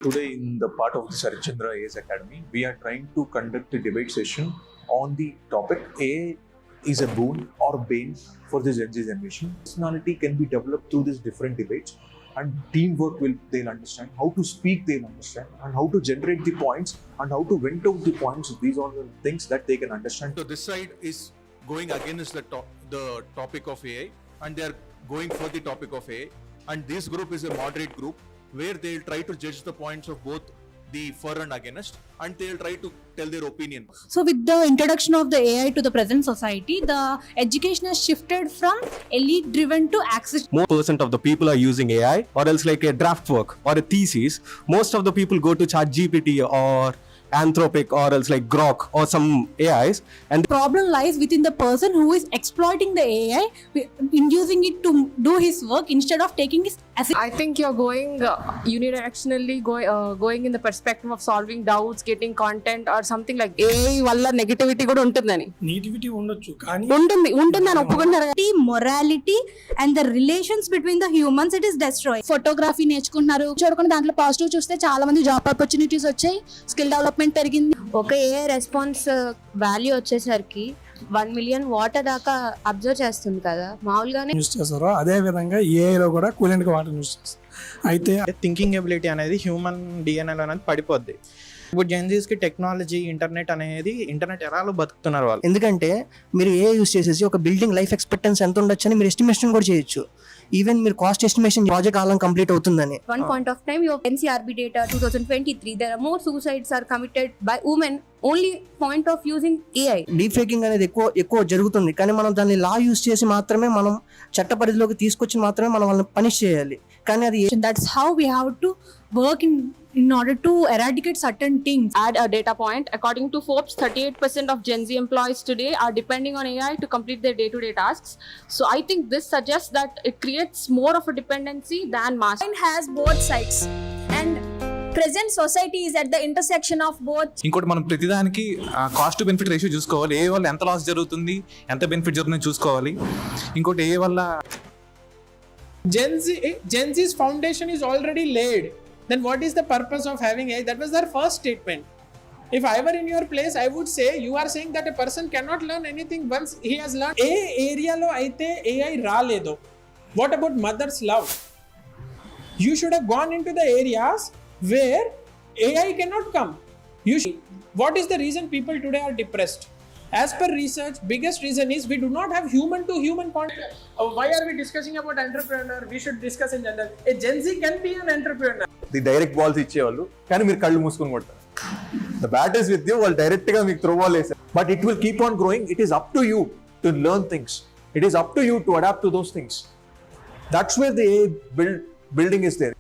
Today, in the part of the Sarat Chandra IAS Academy, we are trying to conduct a debate session on the topic AI is a boon or bane for the Gen Z generation. Personality can be developed through these different debates, and teamwork they'll understand, how to speak they'll understand, and how to generate the points and how to vent out the points. These are the things that they can understand. So this side is going against the topic of AI, and they are going for the topic of AI, and this group is a moderate group where they'll try to judge the points of both the for and against, and they'll try to tell their opinion. So with the introduction of the AI to the present society, the education has shifted from elite driven to access. More percent of the people are using AI, or else like a draft work or a thesis. Most of the people go to ChatGPT or Anthropic or else like Grok or some AIs, and The problem lies within the person who is exploiting the AI, inducing it to do his work instead of taking his assist. I think you're going unidirectionally going in the perspective of solving doubts, getting content or something like AI వల్ల negativity కూడా ఉంటుందని. Negativity ఉండొచ్చు కానీ ఉంటుందని ఒప్పుకుంటారు. Morality and the relations between the humans, it is destroyed. Photography నేర్చుకుంటున్నారు, చూడకుండా దాంట్లో పాజిటివ్ చూస్తే చాలా మంది జాబ్ ఆపర్చునిటీస్ వచ్చాయి, స్కిల్ డెవలప్మెంట్ పెరిగింది. ఒక ఏ రెస్పాన్స్ వాల్యూ వచ్చేసరికి 1 million వాటర్ దాకా అబ్జర్వ్ చేస్తుంది కదా మామూలుగానే యూస్ చేస్తారో అదే విధంగా ఏఐలో కూడా కూలెంట్ గా వాటర్ యూస్ చేస్తారు. అయితే థింకింగ్ ఎబిలిటీ అనేది హ్యూమన్ డిఎన్ఏలో అనేది పడిపోద్ది. ఇప్పుడు జెన్జీస్కి టెక్నాలజీ ఇంటర్నెట్ ఎరాలో బతుకుతున్నారు వాళ్ళు. ఎందుకంటే మీరు ఏ యూస్ చేసేసి ఒక బిల్డింగ్ లైఫ్ ఎక్స్పెక్టెన్సీ ఎంత ఉండొచ్చు అని మీరు ఎస్టిమేషన్ కూడా చేయొచ్చు. ఈవెన్ మీరు కాస్ట్ ఎస్టిమేషన్ ప్రాజెక్ట్ కాలం కంప్లీట్ అవుతుందని. One point of time, your NCRB data 2023, there are more suicides are committed by women only point of using AI. Deep faking అనేది ఎక్కువ జరుగుతుంది, కానీ మనం దాన్ని లా యూస్ చేసి మాత్రమే మనం చట్ట పరిధిలోకి తీసుకొచ్చి మాత్రమే మనం వాళ్ళని పనిష్ చేయాలి. కానీ అది That's how we have to work in order to eradicate certain things. Add a data point. According to Forbes, 38% of Gen Z employees today are depending on AI to complete their day-to-day tasks. So I think this suggests that it creates more of a dependency than mastery. Coin has both sides, and present society is at the intersection of both. ఇంకోటి మనం ప్రతిదానికి cost to benefit ratio చూసుకోవాలి. ఏ వల్ల ఎంత loss జరుగుతుంది, ఎంత benefit జరుగుతుంది చూసుకోవాలి. ఇంకోటి ఏ వల్ల Gen Z's foundation is already laid. Then what is the purpose of having AI? That was their first statement. If I were in your place, I would say, you are saying that a person cannot learn anything once he has learned. ఏ ఏరియాలో అయితే AI రాలేదో, what about mother's love? You should have gone into the areas where AI cannot come. What is the reason people today are depressed? As per research, biggest reason is we do not have human to human contact. Why are we discussing about entrepreneur? We should discuss in general. A Gen Z can be an entrepreneur. The direct balls ఇచ్చేవాళ్ళు, కానీ మీరు కళ్ళు మూసుకొని కొడతారు. The bat is with you, వాళ్ళు direct గా మీకు throw ball వేసారు. But it will keep on growing. It is up to you to learn things. It is up to you to adapt to those things. That's where the building is there.